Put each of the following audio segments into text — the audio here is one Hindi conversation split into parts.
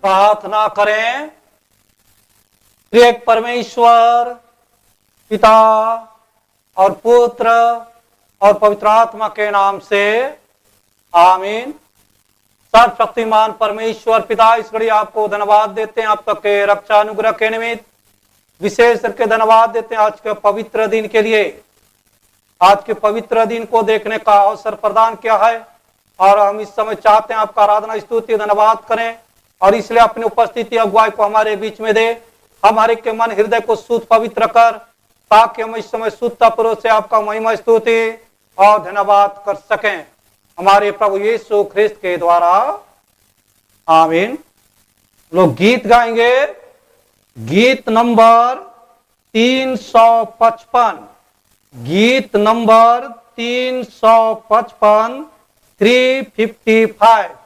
प्रार्थना करें। एक परमेश्वर पिता और पुत्र और पवित्र आत्मा के नाम से आमीन। सर्वशक्तिमान परमेश्वर पिता, इस घड़ी आपको धन्यवाद देते हैं, आप तक के रक्षा अनुग्रह के निमित्त विशेष करके धन्यवाद देते हैं आज के पवित्र दिन के लिए। आज के पवित्र दिन को देखने का अवसर प्रदान किया है और हम इस समय चाहते हैं आपका आराधना स्तुति धन्यवाद करें और इसलिए अपनी उपस्थिति अगुवाई को हमारे बीच में दे। हमारे के मन हृदय को शुद्ध पवित्र कर ताकि हम इस समय शुद्धतापूर्वक से आपका महिमा स्तुति और धन्यवाद कर सकें हमारे प्रभु यीशु ख्रिस्त के द्वारा, आमीन। लोग गीत गाएंगे। गीत नंबर 355, गीत नंबर 355, 355।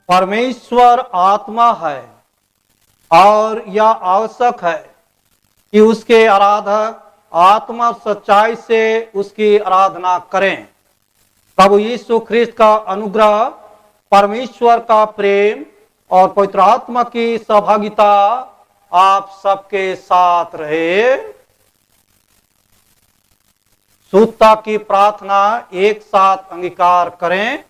परमेश्वर आत्मा है और यह आवश्यक है कि उसके आराधक आत्मा सच्चाई से उसकी आराधना करें। प्रभु यीशु ख्रिस्त का अनुग्रह, परमेश्वर का प्रेम और पवित्र आत्मा की सहभागिता आप सबके साथ रहे। शुद्धता की प्रार्थना एक साथ अंगीकार करें।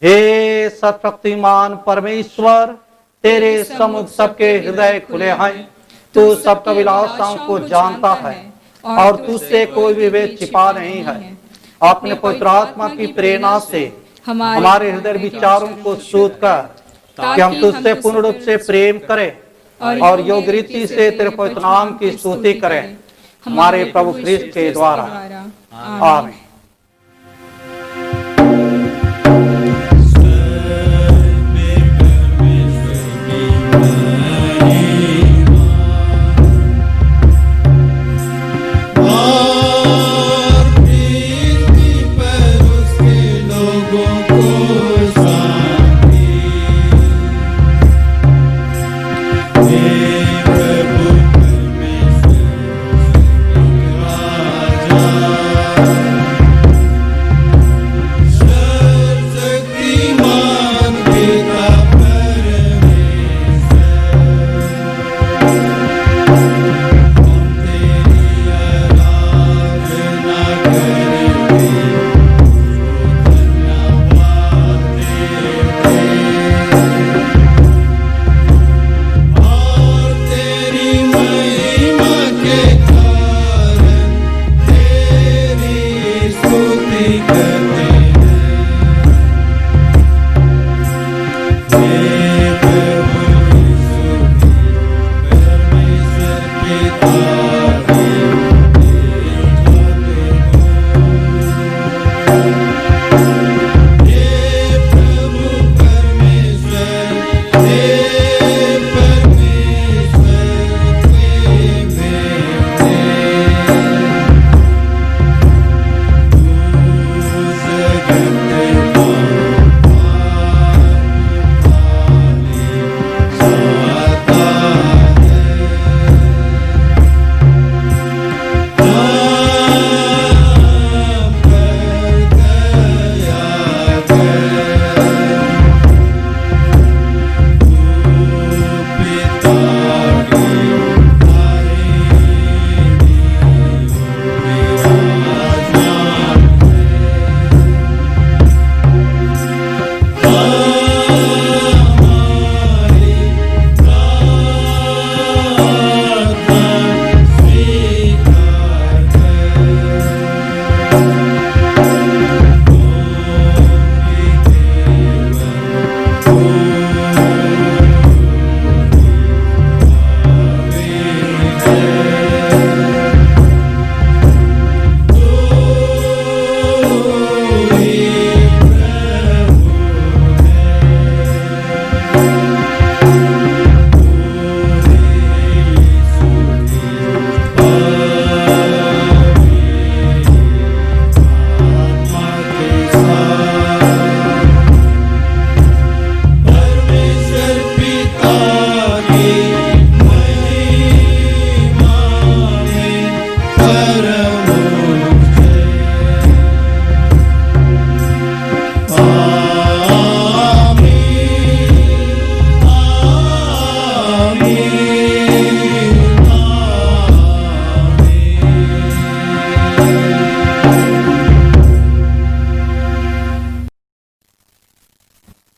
हे सर्वशक्तिमान परमेश्वर, तेरे सम्मुख सबके हृदय खुले हैं। तू सबका अभिलाषाओं को जानता है और तुझसे कोई भी भेद छिपा नहीं है। अपने पवित्र आत्मा की प्रेरणा से हमारे हृदय विचारों को शुद्ध कर कि हम तुझसे पूर्ण रूप से प्रेम करें और योग्य रीति से तेरे पवित्र नाम की स्तुति करें हमारे प्रभु ख्रिस्त के द्वारा, आमीन।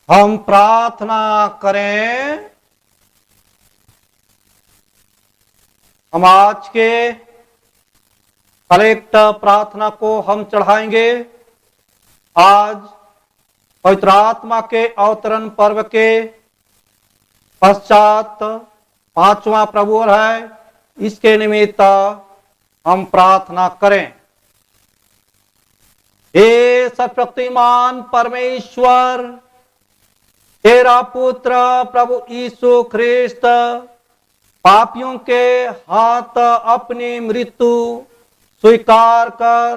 हम प्रार्थना करें। हम आज के कलेक्ट प्रार्थना को हम चढ़ाएंगे। आज पवित्र आत्मा के अवतरण पर्व के पश्चात 5वां प्रभुवर है, इसके निमित्त हम प्रार्थना करें। हे सर्वशक्तिमान परमेश्वर, तेरा पुत्र प्रभु यीशु ख्रिस्त पापियों के हाथ अपनी मृत्यु स्वीकार कर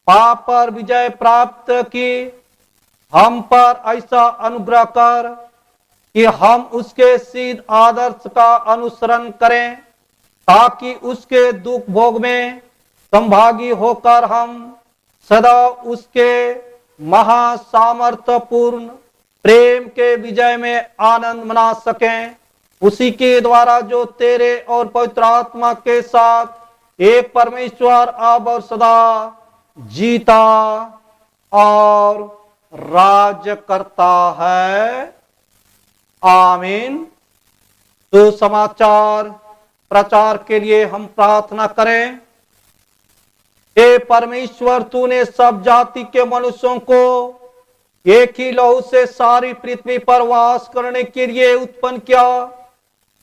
पाप पर विजय प्राप्त की, हम पर ऐसा अनुग्रह कर कि हम उसके सिद्ध आदर्श का अनुसरण करें, ताकि उसके दुख भोग में संभागी होकर हम सदा उसके महासामर्थ्यपूर्ण प्रेम के विजय में आनंद मना सकें। उसी के द्वारा जो तेरे और पवित्र आत्मा के साथ एक परमेश्वर अब और सदा जीता और राज करता है। आमीन। तो समाचार प्रचार के लिए हम प्रार्थना करें। हे परमेश्वर, तूने सब जाति के मनुष्यों को एक ही लहू से सारी पृथ्वी पर वास करने के लिए उत्पन्न किया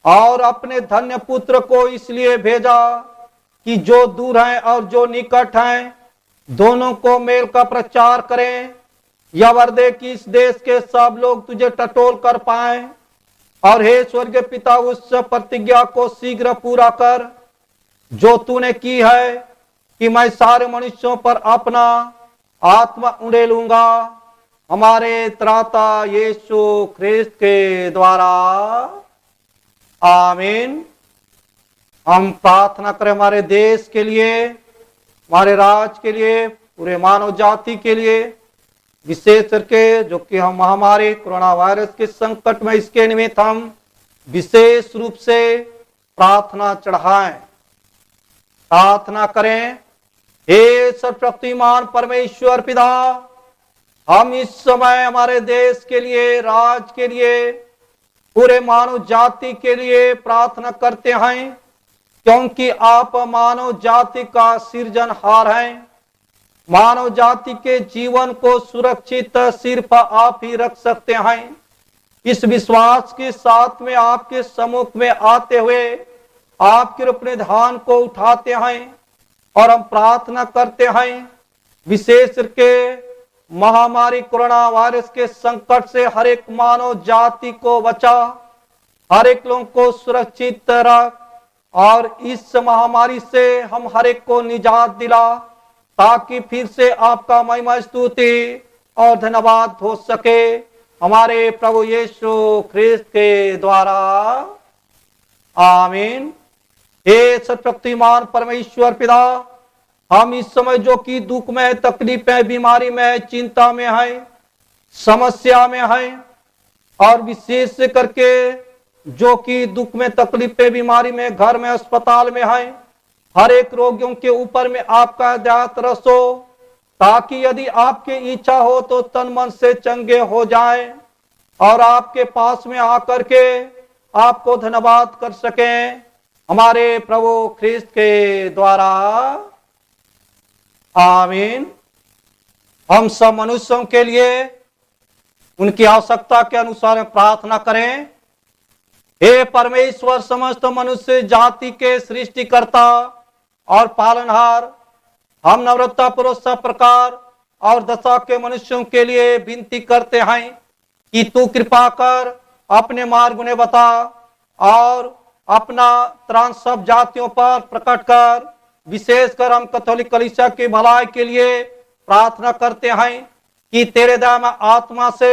और अपने धन्य पुत्र को इसलिए भेजा कि जो दूर हैं और जो निकट हैं दोनों को मेल का प्रचार करें। यह वर दे कि इस देश के सब लोग तुझे टटोल कर पाए। और हे स्वर्गीय पिता, उस प्रतिज्ञा को शीघ्र पूरा कर जो तूने की है कि मैं सारे मनुष्यों पर अपना आत्मा उड़ेलूंगा, हमारे त्राता यीशु ख्रिस्त के द्वारा। आमीन। हम प्रार्थना करें हमारे देश के लिए, हमारे राज्य के लिए, पूरे मानव जाति के लिए, विशेष करके जो कि हम महामारी कोरोना वायरस के संकट में इसके निमित्त हम विशेष रूप से प्रार्थना चढ़ाएं। प्रार्थना करें। हे सर्वशक्तिमान परमेश्वर पिता, हम इस समय हमारे देश के लिए, राज्य के लिए, पूरे मानव जाति के लिए प्रार्थना करते हैं, क्योंकि आप मानव जाति का सृजनहार हैं। मानव जाति के जीवन को सुरक्षित सिर्फ आप ही रख सकते हैं। इस विश्वास के साथ में आपके सम्मुख में आते हुए आपके अपने ध्यान को उठाते हैं और हम प्रार्थना करते हैं, विशेष करके महामारी कोरोना वायरस के संकट से हर एक मानव जाति को बचा, हर एक लोगों को सुरक्षित रख और इस महामारी से हम हर एक को निजात दिला, ताकि फिर से आपका महिमा स्तुति और धन्यवाद हो सके हमारे प्रभु यीशु ख्रिस्त के द्वारा। आमीन। हे सर्वशक्तिमान परमेश्वर पिता, हम इस समय जो कि दुख में, तकलीफ में, बीमारी में, चिंता में है, समस्या में है, और विशेष करके जो कि दुख में, तकलीफ में, बीमारी में, घर में, अस्पताल में है, हर एक रोगियों के ऊपर में आपका दयात रसो, ताकि यदि आपकी इच्छा हो तो तन मन से चंगे हो जाएं और आपके पास में आकर के आपको धन्यवाद कर सकें हमारे प्रभु ख्रिस्त के द्वारा। आमीन। हम सब मनुष्यों के लिए उनकी आवश्यकता के अनुसार प्रार्थना करें। हे परमेश्वर, समस्त मनुष्य जाति के सृष्टिकर्ता और पालनहार, हम नम्रता पूर्वक सब प्रकार और दशा के मनुष्यों के लिए विनती करते हैं कि तू कृपा कर अपने मार्ग उन्हें बता और अपना त्राण सब जातियों पर प्रकट कर। विशेषकर हम कैथोलिक कलीसिया की भलाई के लिए प्रार्थना करते हैं कि तेरे दयामय आत्मा से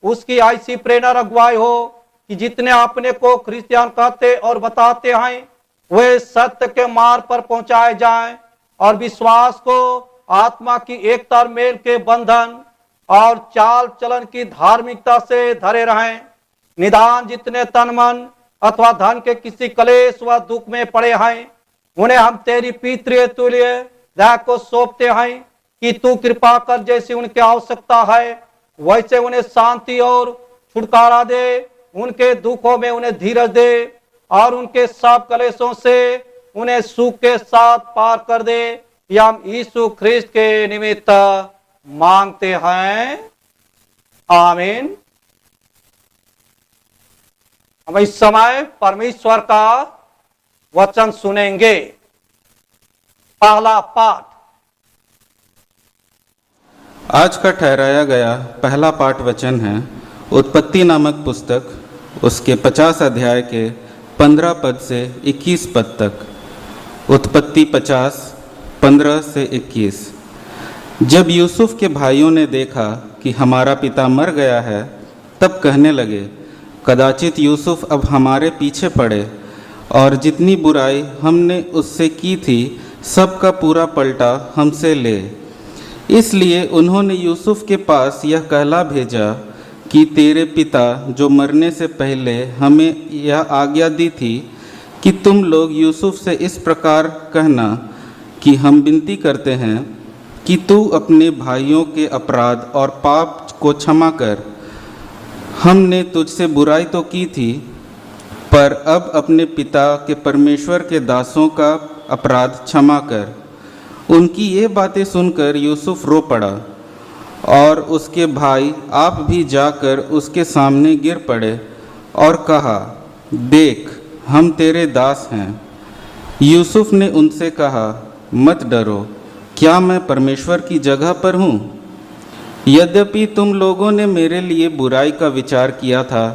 उसकी ऐसी प्रेरणा अगुवाई हो कि जितने अपने को क्रिश्चियन कहते और बताते हैं वे सत्य के मार्ग पर पहुंचाए जाएं और विश्वास को आत्मा की एकता मेल के बंधन और चाल चलन की धार्मिकता से धरे रहें। निदान जितने तन मन अथवा धन के किसी कलेश व दुख में पड़े हैं, उन्हें हम तेरी पितृ तुल्य दया को सौंपते हैं कि तू कृपा कर जैसी उनकी आवश्यकता है वैसे उन्हें शांति और छुटकारा दे, उनके दुखों में उन्हें धीरज दे और उनके सब कलेशों से उन्हें सुख के साथ पार कर दे। यह हम यीशु ख्रिस्त के निमित्त मांगते हैं, आमीन। हम इस समय परमेश्वर का वचन सुनेंगे। पहला पाठ। आज का ठहराया गया पहला पाठ वचन है उत्पत्ति नामक पुस्तक, उसके 50 अध्याय के 15 पद से 21 पद तक। उत्पत्ति 50, 15 से 21। जब यूसुफ के भाइयों ने देखा कि हमारा पिता मर गया है, तब कहने लगे, कदाचित यूसुफ अब हमारे पीछे पड़े और जितनी बुराई हमने उससे की थी सब का पूरा पलटा हमसे ले। इसलिए उन्होंने यूसुफ के पास यह कहला भेजा कि तेरे पिता जो मरने से पहले हमें यह आज्ञा दी थी कि तुम लोग यूसुफ से इस प्रकार कहना कि हम विनती करते हैं कि तू अपने भाइयों के अपराध और पाप को क्षमा कर। हमने तुझसे बुराई तो की थी, पर अब अपने पिता के परमेश्वर के दासों का अपराध क्षमा कर। उनकी ये बातें सुनकर यूसुफ रो पड़ा और उसके भाई आप भी जाकर उसके सामने गिर पड़े और कहा, देख हम तेरे दास हैं। यूसुफ ने उनसे कहा, मत डरो, क्या मैं परमेश्वर की जगह पर हूँ? यद्यपि तुम लोगों ने मेरे लिए बुराई का विचार किया था,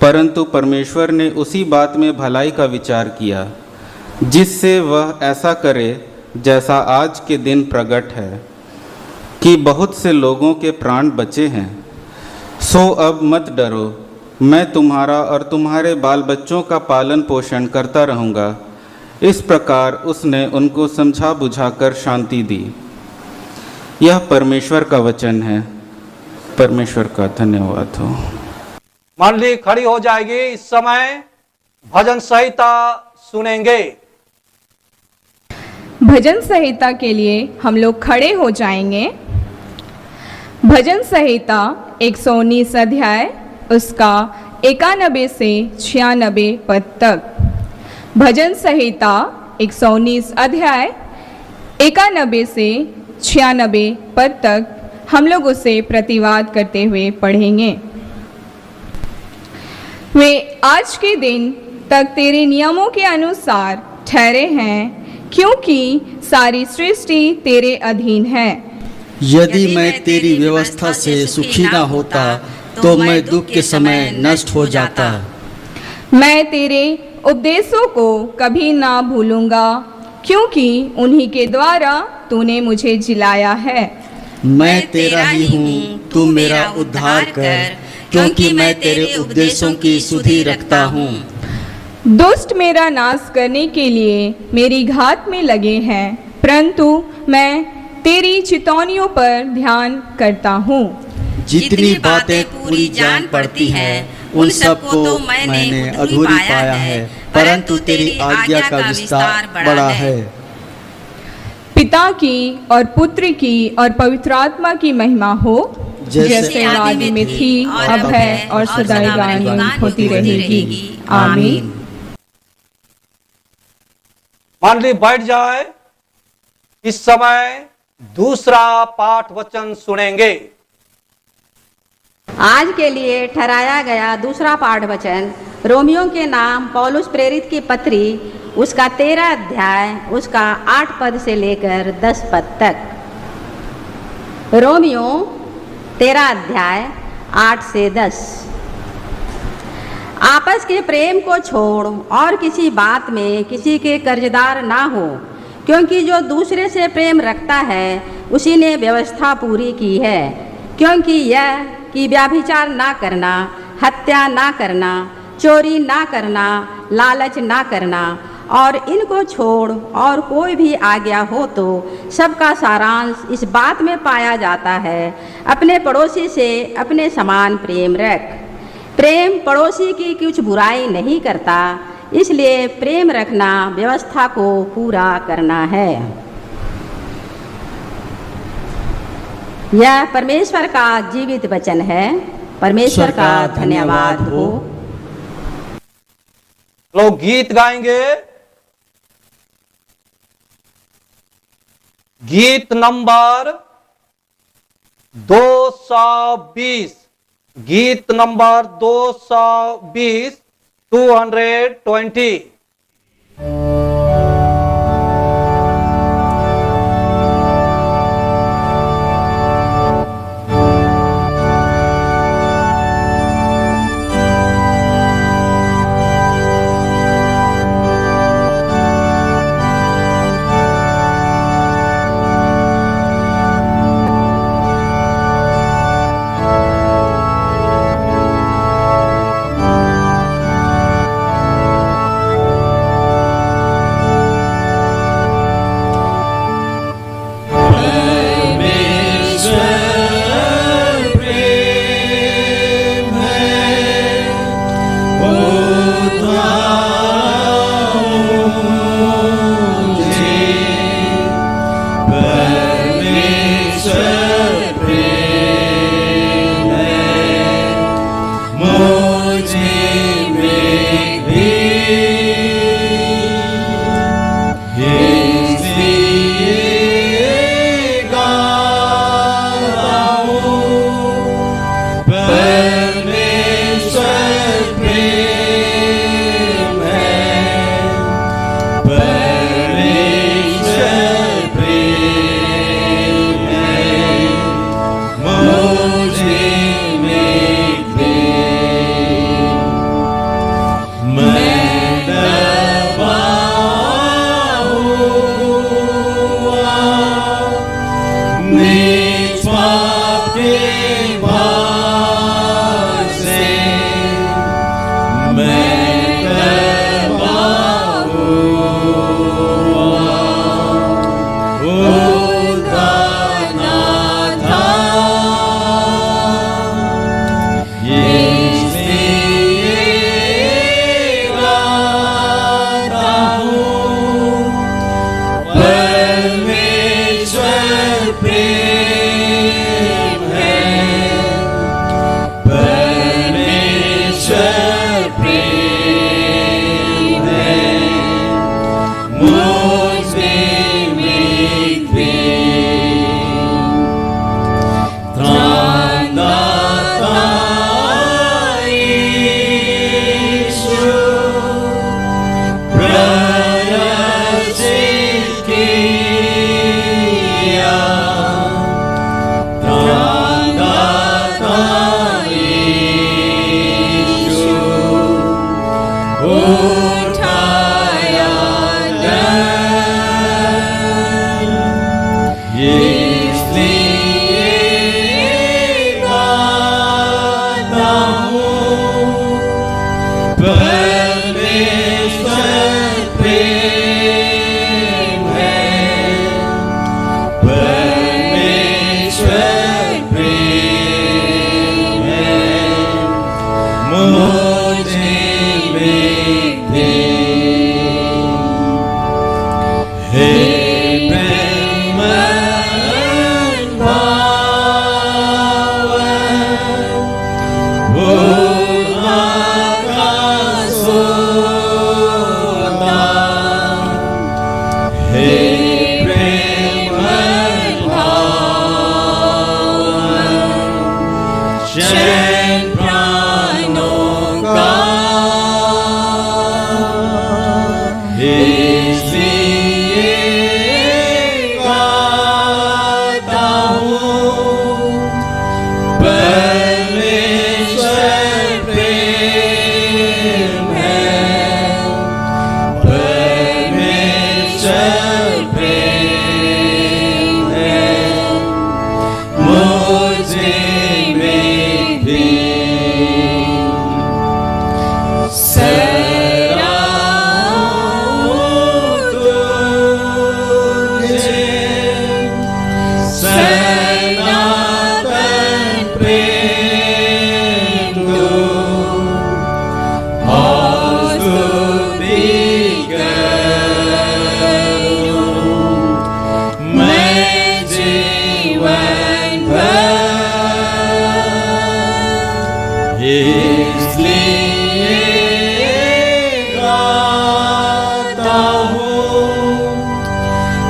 परंतु परमेश्वर ने उसी बात में भलाई का विचार किया, जिससे वह ऐसा करे जैसा आज के दिन प्रकट है कि बहुत से लोगों के प्राण बचे हैं। सो अब मत डरो, मैं तुम्हारा और तुम्हारे बाल बच्चों का पालन पोषण करता रहूँगा। इस प्रकार उसने उनको समझा बुझाकर शांति दी। यह परमेश्वर का वचन है। परमेश्वर का धन्यवाद हो। मंडली खड़ी हो जाएगी। इस समय भजन संहिता सुनेंगे। भजन संहिता के लिए हम लोग खड़े हो जाएंगे। भजन संहिता 119 अध्याय, उसका 91 से 96 पद तक। भजन संहिता 119 अध्याय 91 से 96 पद तक हम लोग उसे प्रतिवाद करते हुए पढ़ेंगे। वे आज के दिन तक तेरे नियमों के अनुसार ठहरे हैं, क्योंकि सारी सृष्टि तेरे अधीन है। यदि मैं तेरी व्यवस्था से सुखी न होता तो मैं दुख के समय नष्ट हो जाता। मैं तेरे उपदेशों को कभी ना भूलूंगा, क्योंकि उन्हीं के द्वारा तूने मुझे जिलाया है। मैं तेरा ही हूँ, तू मेरा उद्धार कर, क्योंकि मैं तेरे उपदेशों की सुधि रखता हूँ। दुष्ट मेरा नाश करने के लिए मेरी घात में लगे हैं, परंतु मैं तेरी चितौनियों पर ध्यान करता हूँ। जितनी बातें पूरी जान पड़ती हैं, उन सबको तो मैंने अधूरी पाया है, परंतु तेरी आज्ञा का विस्तार बड़ा है। पिता की और पुत्र की और पवित्र आत्मा की महिमा हो, जैसे आदि में थी, अब है और सदाईगान होती रहेगी। आमीन। मंडली बैठ जाए। इस समय दूसरा पाठ वचन सुनेंगे। आज के लिए ठहराया गया दूसरा पाठ वचन रोमियो के नाम पौलुस प्रेरित की पत्री, उसका 13 अध्याय, उसका 8 पद से लेकर 10 पद तक। रोमियो 13 अध्याय 8 से 10। आपस के प्रेम को छोड़ और किसी बात में किसी के कर्जदार ना हो, क्योंकि जो दूसरे से प्रेम रखता है उसी ने व्यवस्था पूरी की है। क्योंकि यह कि व्याभिचार ना करना, हत्या ना करना, चोरी ना करना, लालच ना करना, और इनको छोड़ और कोई भी आज्ञा हो तो सबका सारांश इस बात में पाया जाता है, अपने पड़ोसी से अपने समान प्रेम रख। प्रेम पड़ोसी की कुछ बुराई नहीं करता, इसलिए प्रेम रखना व्यवस्था को पूरा करना है। यह परमेश्वर का जीवित वचन है। परमेश्वर का धन्यवाद हो। लोग गीत गाएंगे। गीत नंबर 220, गीत नंबर 220, 220।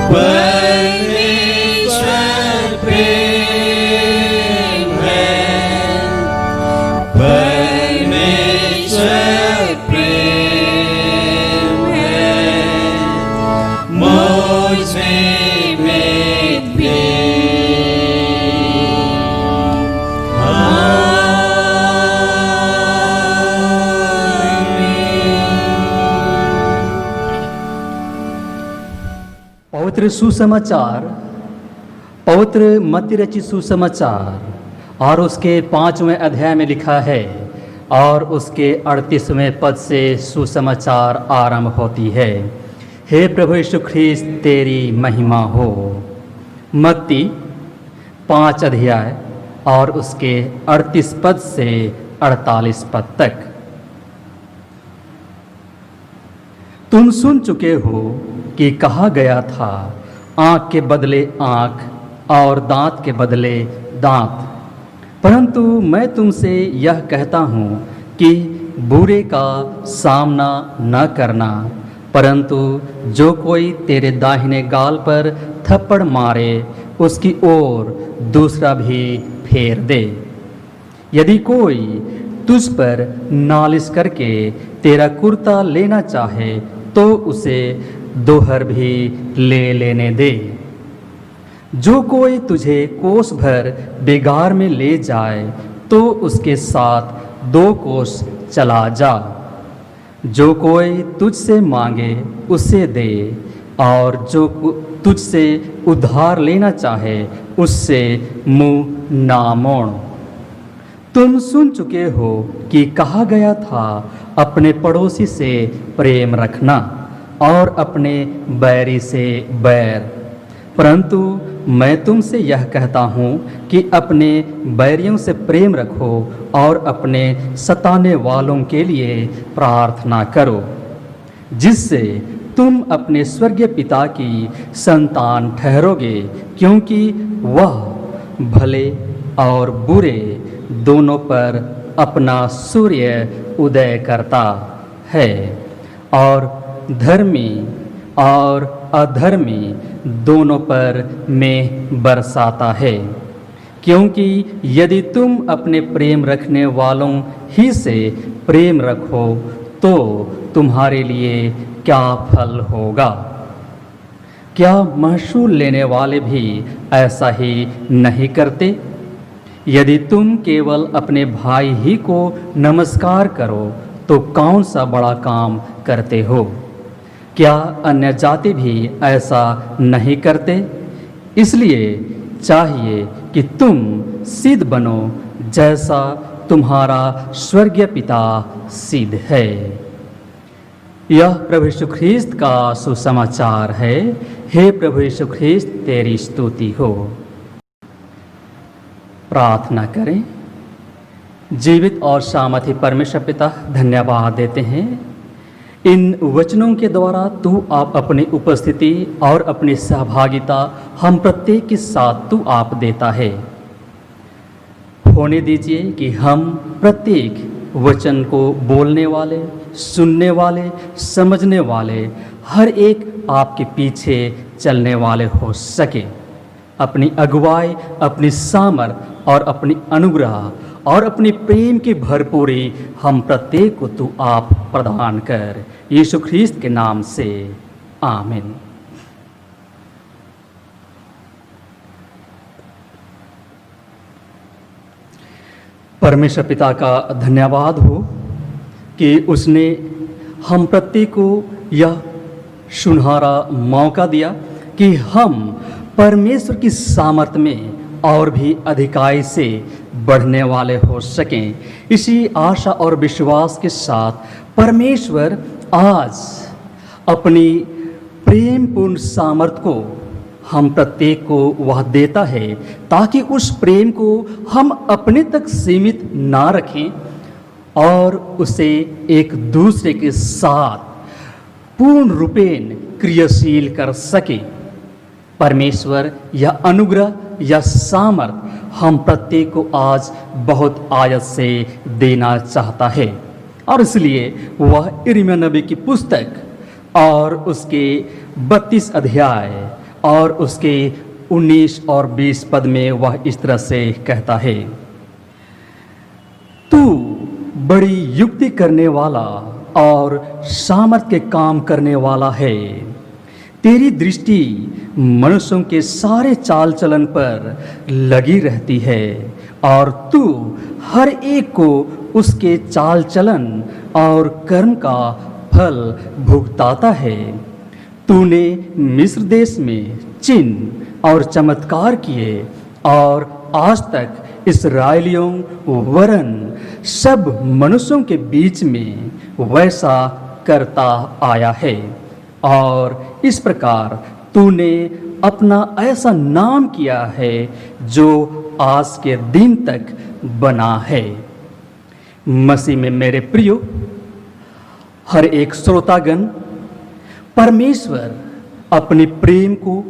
परमेश्वर प्रेम है, परमेश्वर प्रेम है, मुझ में भेद भी। पवित्र सुसमाचार, पवित्र मत्ती रचित सुसमाचार और उसके 5वें अध्याय में लिखा है और उसके 38वें पद से सुसमाचार आरंभ होती है। हे प्रभु यीशु ख्रीस्त, तेरी महिमा हो। मत्ती 5 अध्याय और उसके 38 पद से 48 पद तक। तुम सुन चुके हो कि कहा गया था, आँख के बदले आँख और दांत के बदले दांत। परंतु मैं तुमसे यह कहता हूँ कि बुरे का सामना न करना, परंतु जो कोई तेरे दाहिने गाल पर थप्पड़ मारे उसकी ओर दूसरा भी फेर दे। यदि कोई तुझ पर नालिश करके तेरा कुर्ता लेना चाहे तो उसे दोहर भी ले लेने दे। जो कोई तुझे कोस भर बेगार में ले जाए तो उसके साथ 2 कोस चला जा। जो कोई तुझसे मांगे उसे दे, और जो तुझसे उधार लेना चाहे उससे मुंह ना मोड़। तुम सुन चुके हो कि कहा गया था, अपने पड़ोसी से प्रेम रखना और अपने बैरी से बैर। परंतु मैं तुमसे यह कहता हूँ कि अपने बैरियों से प्रेम रखो और अपने सताने वालों के लिए प्रार्थना करो, जिससे तुम अपने स्वर्गीय पिता की संतान ठहरोगे, क्योंकि वह भले और बुरे दोनों पर अपना सूर्य उदय करता है और धर्मी और अधर्मी दोनों पर में बरसाता है। क्योंकि यदि तुम अपने प्रेम रखने वालों ही से प्रेम रखो तो तुम्हारे लिए क्या फल होगा? क्या महसूल लेने वाले भी ऐसा ही नहीं करते? यदि तुम केवल अपने भाई ही को नमस्कार करो तो कौन सा बड़ा काम करते हो? क्या अन्य जाति भी ऐसा नहीं करते? इसलिए चाहिए कि तुम सिद्ध बनो जैसा तुम्हारा स्वर्गीय पिता सिद्ध है। यह प्रभु यीशु ख्रीस्त का सुसमाचार है। हे प्रभु यीशु ख्रीस्त, तेरी स्तुति हो। प्रार्थना करें। जीवित और सामर्थी परमेश्वर पिता, धन्यवाद देते हैं इन वचनों के द्वारा तू आप अपनी उपस्थिति और अपनी सहभागिता हम प्रत्येक के साथ तू आप देता है। होने दीजिए कि हम प्रत्येक वचन को बोलने वाले, सुनने वाले, समझने वाले, हर एक आपके पीछे चलने वाले हो सके। अपनी अगुवाई, अपनी सामर्थ और अपनी अनुग्रह और अपनी प्रेम की भरपूरी हम प्रत्येक को तू आप प्रदान कर, यीशु ख्रीस्त के नाम से आमीन। परमेश्वर पिता का धन्यवाद हो कि उसने हम प्रत्येक को यह सुनहरा मौका दिया कि हम परमेश्वर की सामर्थ में और भी अधिकाई से बढ़ने वाले हो सकें। इसी आशा और विश्वास के साथ परमेश्वर आज अपनी प्रेमपूर्ण सामर्थ को हम प्रत्येक को वह देता है, ताकि उस प्रेम को हम अपने तक सीमित ना रखें और उसे एक दूसरे के साथ पूर्ण रूपेण क्रियाशील कर सके। परमेश्वर यह अनुग्रह, यह सामर्थ हम प्रत्येक को आज बहुत आयत से देना चाहता है, और इसलिए वह यिर्मयाह नबी की पुस्तक और उसके 32 अध्याय और उसके 19 और 20 पद में वह इस तरह से कहता है, तू बड़ी युक्ति करने वाला और सामर्थ के काम करने वाला है। तेरी दृष्टि मनुष्यों के सारे चाल चलन पर लगी रहती है और तू हर एक को उसके चाल चलन और कर्म का फल भुगताता है। तूने मिस्र देश में चिन्ह और चमत्कार किए और आज तक इस्राएलियों वरन सब मनुष्यों के बीच में वैसा करता आया है। और इस प्रकार तूने अपना ऐसा नाम किया है जो आज के दिन तक बना है। मसीह में मेरे प्रियो, हर एक श्रोतागण, परमेश्वर अपने प्रेम को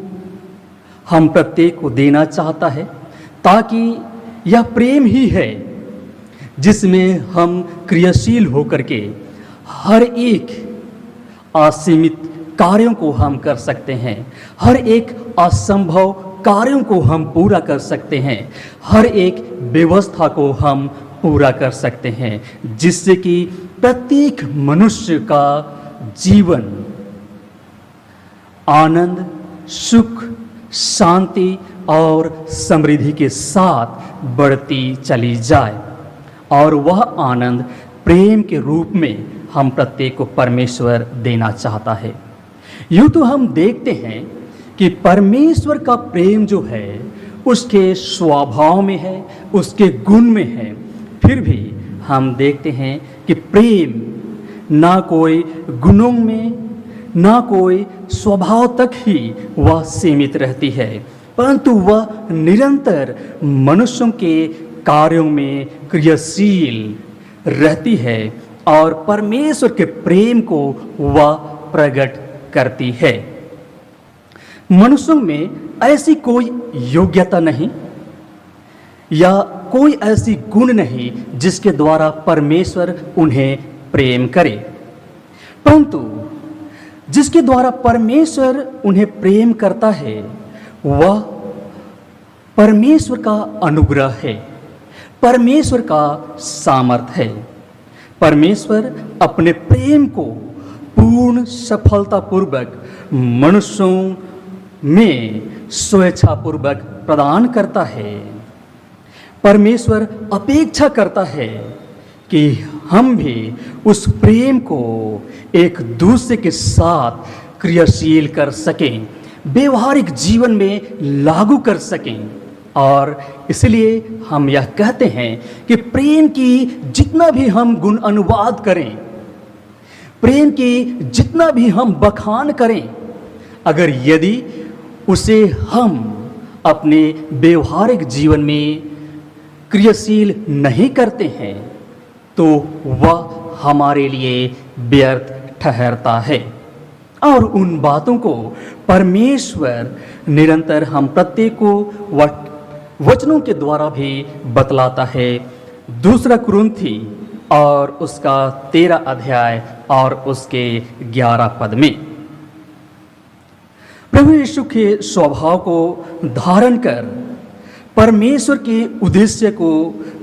हम प्रत्येक को देना चाहता है, ताकि यह प्रेम ही है जिसमें हम क्रियाशील होकर के हर एक असीमित कार्यों को हम कर सकते हैं, हर एक असंभव कार्यों को हम पूरा कर सकते हैं, हर एक व्यवस्था को हम पूरा कर सकते हैं, जिससे कि प्रत्येक मनुष्य का जीवन आनंद, सुख, शांति और समृद्धि के साथ बढ़ती चली जाए। और वह आनंद प्रेम के रूप में हम प्रत्येक को परमेश्वर देना चाहता है। यूँ तो हम देखते हैं कि परमेश्वर का प्रेम जो है उसके स्वभाव में है, उसके गुण में है। फिर भी हम देखते हैं कि प्रेम ना कोई गुणों में, ना कोई स्वभाव तक ही वह सीमित रहती है, परंतु वह निरंतर मनुष्यों के कार्यों में क्रियाशील रहती है और परमेश्वर के प्रेम को वह प्रकट करती है। मनुष्यों में ऐसी कोई योग्यता नहीं या कोई ऐसी गुण नहीं जिसके द्वारा परमेश्वर उन्हें प्रेम करे, परंतु जिसके द्वारा परमेश्वर उन्हें प्रेम करता है वह परमेश्वर का अनुग्रह है, परमेश्वर का सामर्थ्य है। परमेश्वर अपने प्रेम को पूर्ण सफलतापूर्वक मनुष्यों में स्वेच्छापूर्वक प्रदान करता है। परमेश्वर अपेक्षा करता है कि हम भी उस प्रेम को एक दूसरे के साथ क्रियाशील कर सकें, व्यवहारिक जीवन में लागू कर सकें। और इसलिए हम यह कहते हैं कि प्रेम की जितना भी हम गुण अनुवाद करें, प्रेम की जितना भी हम बखान करें, अगर यदि उसे हम अपने व्यवहारिक जीवन में क्रियाशील नहीं करते हैं तो वह हमारे लिए व्यर्थ ठहरता है। और उन बातों को परमेश्वर निरंतर हम प्रत्येक को वचनों के द्वारा भी बतलाता है। 2 कुरिन्थी और उसका 13 अध्याय और उसके 11 पद में प्रभु यीशु के स्वभाव को धारण कर परमेश्वर के उद्देश्य को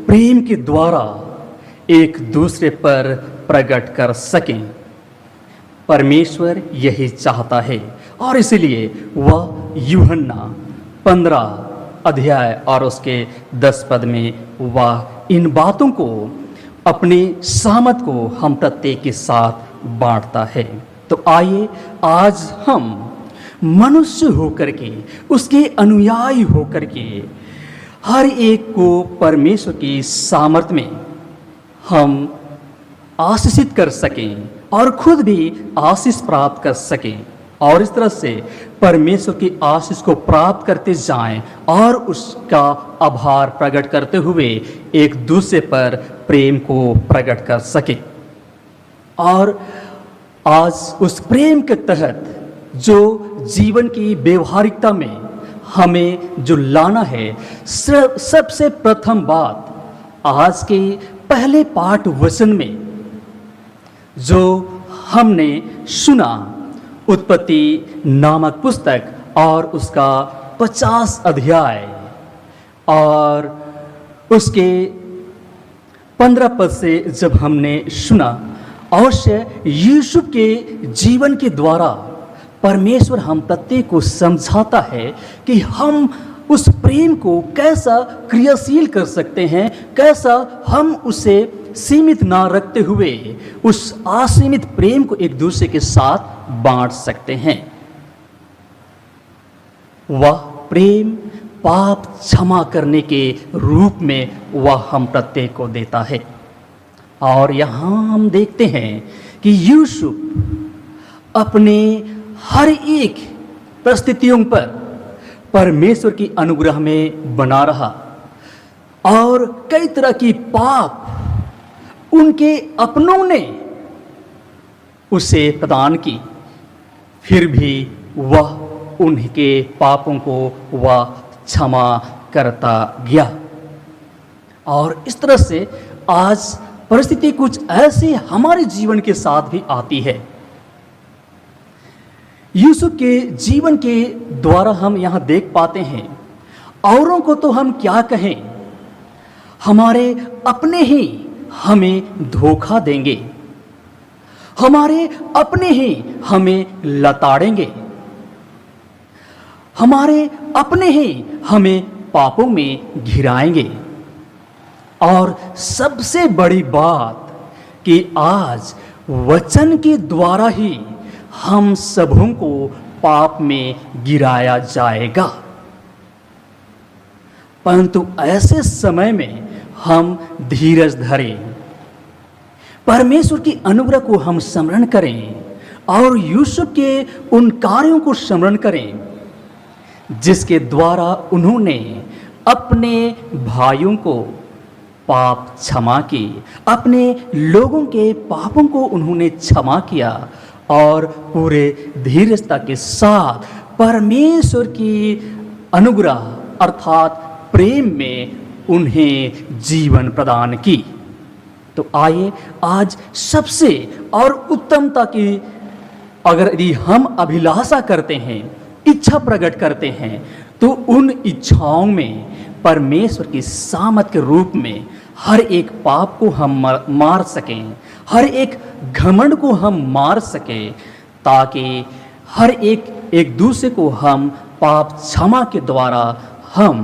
प्रेम के द्वारा एक दूसरे पर प्रकट कर सकें। परमेश्वर यही चाहता है और इसलिए वह यूहन्ना 15 अध्याय और उसके 10 पद में वह इन बातों को, अपने सामत को हम प्रत्येक के साथ बांटता है। तो आइए आज हम मनुष्य होकर के, उसके अनुयायी होकर के हर एक को परमेश्वर की सामर्थ में हम आशीषित कर सकें और खुद भी आशीष प्राप्त कर सकें और इस तरह से परमेश्वर की आशीष को प्राप्त करते जाएं और उसका आभार प्रकट करते हुए एक दूसरे पर प्रेम को प्रकट कर सकें। और आज उस प्रेम के तहत जो जीवन की व्यवहारिकता में हमें जो लाना है, सबसे प्रथम बात आज के पहले पाठ वचन में जो हमने सुना, उत्पत्ति नामक पुस्तक और उसका 50 अध्याय और उसके 15 पद से जब हमने सुना, अवश्य यूसुफ के जीवन के द्वारा परमेश्वर हम प्रत्येक को समझाता है कि हम उस प्रेम को कैसा क्रियाशील कर सकते हैं, कैसा हम उसे सीमित ना रखते हुए उस असीमित प्रेम को एक दूसरे के साथ बांट सकते हैं। वह प्रेम पाप क्षमा करने के रूप में वह हम प्रत्येक को देता है। और यहाँ हम देखते हैं कि यूसुफ अपने हर एक परिस्थितियों पर परमेश्वर की अनुग्रह में बना रहा और कई तरह की पाप उनके अपनों ने उसे प्रदान की, फिर भी वह उनके पापों को वह क्षमा करता गया। और इस तरह से आज परिस्थिति कुछ ऐसी हमारे जीवन के साथ भी आती है। यूसुफ के जीवन के द्वारा हम यहाँ देख पाते हैं, औरों को तो हम क्या कहें, हमारे अपने ही हमें धोखा देंगे, हमारे अपने ही हमें लताड़ेंगे, हमारे अपने ही हमें पापों में घिराएंगे। और सबसे बड़ी बात कि आज वचन के द्वारा ही हम सबों को पाप में गिराया जाएगा। परंतु ऐसे समय में हम धीरज धरें, परमेश्वर की अनुग्रह को हम स्मरण करें और यूसुफ के उन कार्यों को स्मरण करें जिसके द्वारा उन्होंने अपने भाइयों को पाप क्षमा की, अपने लोगों के पापों को उन्होंने क्षमा किया और पूरे धीरजता के साथ परमेश्वर की अनुग्रह अर्थात प्रेम में उन्हें जीवन प्रदान की। तो आइए आज सबसे और उत्तमता की अगर यदि हम अभिलाषा करते हैं, इच्छा प्रकट करते हैं, तो उन इच्छाओं में परमेश्वर की सामर्थ के रूप में हर एक पाप को हम मार सकें, हर एक घमंड को हम मार सकें, ताकि हर एक दूसरे को हम पाप क्षमा के द्वारा हम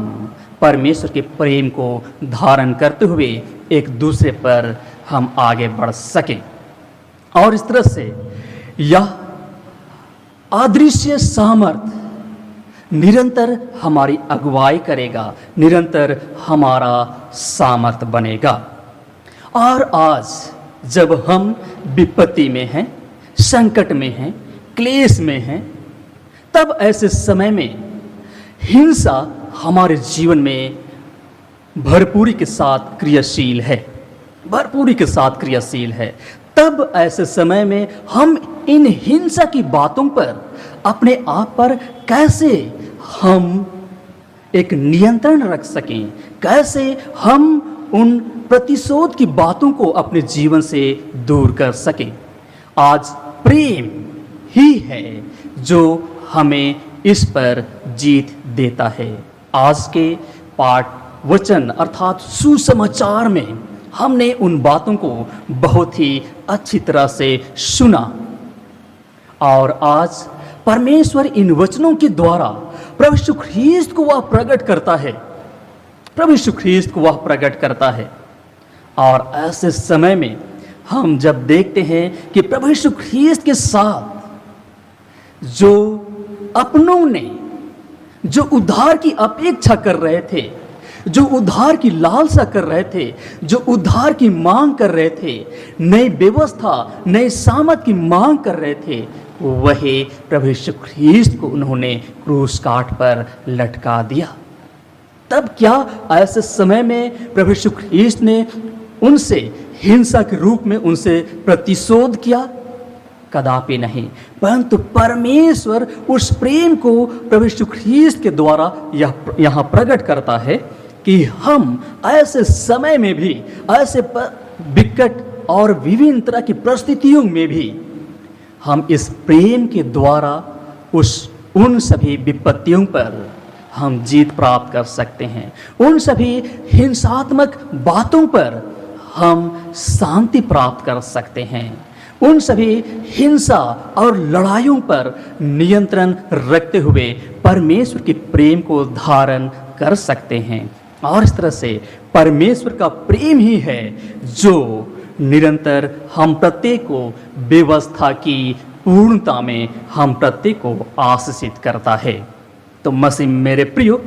परमेश्वर के प्रेम को धारण करते हुए एक दूसरे पर हम आगे बढ़ सकें। और इस तरह से यह अदृश्य सामर्थ निरंतर हमारी अगुवाई करेगा, निरंतर हमारा सामर्थ बनेगा। और आज जब हम विपत्ति में हैं, संकट में हैं, क्लेश में हैं, तब ऐसे समय में हिंसा हमारे जीवन में भरपूरी के साथ क्रियाशील है, भरपूरी के साथ क्रियाशील है। तब ऐसे समय में हम इन हिंसा की बातों पर अपने आप पर कैसे हम एक नियंत्रण रख सकें, कैसे हम उन प्रतिशोध की बातों को अपने जीवन से दूर कर सकें। आज प्रेम ही है जो हमें इस पर जीत देता है। आज के पाठ वचन अर्थात सुसमाचार में हमने उन बातों को बहुत ही अच्छी तरह से सुना और आज परमेश्वर इन वचनों के द्वारा प्रभु यीशु ख्रीस्त को वह प्रकट करता है, प्रभु यीशु ख्रीस्त को वह प्रकट करता है। और ऐसे समय में हम जब देखते हैं कि प्रभु यीशु ख्रीस्त के साथ जो अपनों ने जो उद्धार की अपेक्षा कर रहे थे, जो उद्धार की लालसा कर रहे थे, जो उद्धार की मांग कर रहे थे, नई व्यवस्था नई सामर्थ की मांग कर रहे थे, वही प्रभु यीशु ख्रीस्त को उन्होंने क्रूस काठ पर लटका दिया। तब क्या ऐसे समय में प्रभु यीशु ख्रीस्त ने उनसे हिंसा के रूप में उनसे प्रतिशोध किया? कदापि नहीं, परंतु परमेश्वर उस प्रेम को प्रभु यीशु ख्रीस्त के द्वारा यहाँ प्रकट करता है कि हम ऐसे समय में भी, ऐसे विकट और विभिन्न तरह की परिस्थितियों में भी हम इस प्रेम के द्वारा उन सभी विपत्तियों पर हम जीत प्राप्त कर सकते हैं। उन सभी हिंसात्मक बातों पर हम शांति प्राप्त कर सकते हैं। उन सभी हिंसा और लड़ाइयों पर नियंत्रण रखते हुए परमेश्वर के प्रेम को धारण कर सकते हैं। और इस तरह से परमेश्वर का प्रेम ही है जो निरंतर हम प्रत्येक को व्यवस्था की पूर्णता में हम प्रत्येक को आशीषित करता है। तो मसीह मेरे प्रियो,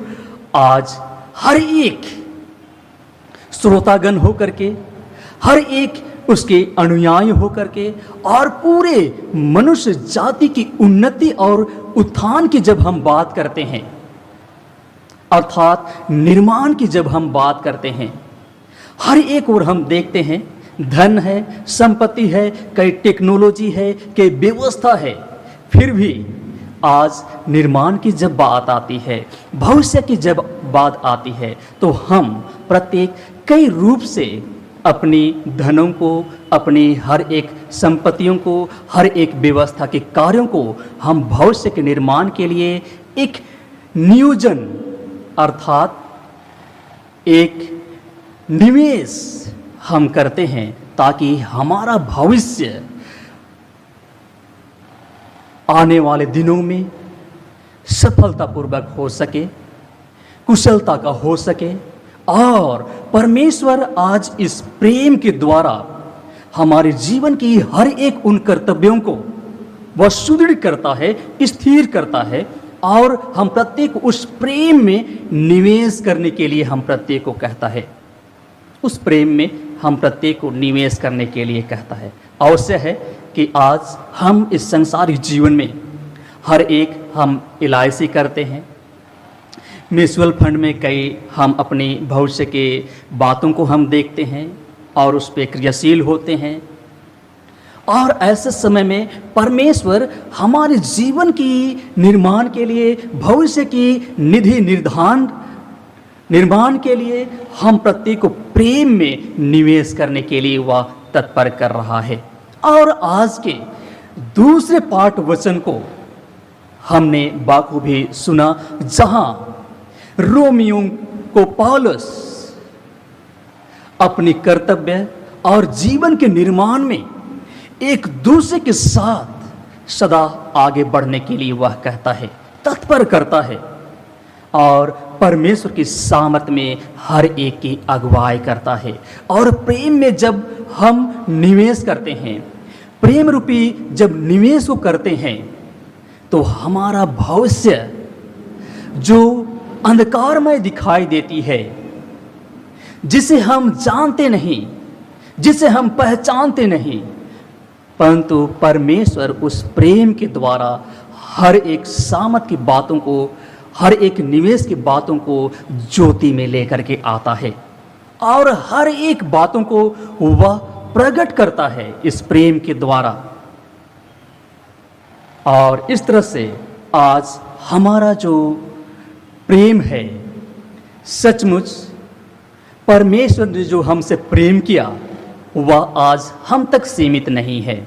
आज हर एक श्रोतागण होकर के, हर एक उसके अनुयायी होकर के और पूरे मनुष्य जाति की उन्नति और उत्थान की जब हम बात करते हैं, अर्थात निर्माण की जब हम बात करते हैं, हर एक ओर हम देखते हैं धन है, संपत्ति है, कई टेक्नोलॉजी है, कई व्यवस्था है, फिर भी आज निर्माण की जब बात आती है, भविष्य की जब बात आती है, तो हम प्रत्येक कई रूप से अपनी धनों को, अपनी हर एक संपत्तियों को, हर एक व्यवस्था के कार्यों को हम भविष्य के निर्माण के लिए एक नियोजन अर्थात एक निवेश हम करते हैं ताकि हमारा भविष्य आने वाले दिनों में सफलतापूर्वक हो सके, कुशलता का हो सके। और परमेश्वर आज इस प्रेम के द्वारा हमारे जीवन की हर एक उन कर्तव्यों को वह सुदृढ़ करता है, स्थिर करता है, और हम प्रत्येक उस प्रेम में निवेश करने के लिए हम प्रत्येक को कहता है। उस प्रेम में हम प्रत्येक को निवेश करने के लिए कहता है। अवश्य है कि आज हम इस संसारिक जीवन में हर एक हम LIC करते हैं, म्यूचुअल फंड में कई हम अपनी भविष्य के बातों को हम देखते हैं और उस पर क्रियाशील होते हैं। और ऐसे समय में परमेश्वर हमारे जीवन की निर्माण के लिए, भविष्य की निधि निर्माण के लिए हम प्रत्येक को प्रेम में निवेश करने के लिए वह तत्पर कर रहा है। और आज के दूसरे पाठ वचन को हमने बाखूबी सुना, जहां रोमियो को पौलुस अपनी कर्तव्य और जीवन के निर्माण में एक दूसरे के साथ सदा आगे बढ़ने के लिए वह कहता है, तत्पर करता है, और परमेश्वर की सामर्थ में हर एक की अगुवाई करता है। और प्रेम में जब हम निवेश करते हैं, प्रेम रूपी जब निवेश को करते हैं, तो हमारा भविष्य जो अंधकारमय दिखाई देती है, जिसे हम जानते नहीं, जिसे हम पहचानते नहीं, परंतु परमेश्वर उस प्रेम के द्वारा हर एक सामर्थ की बातों को, हर एक निवेश की बातों को ज्योति में लेकर के आता है और हर एक बातों को वह प्रकट करता है इस प्रेम के द्वारा। और इस तरह से आज हमारा जो प्रेम है, सचमुच परमेश्वर ने जो हमसे प्रेम किया वह आज हम तक सीमित नहीं है,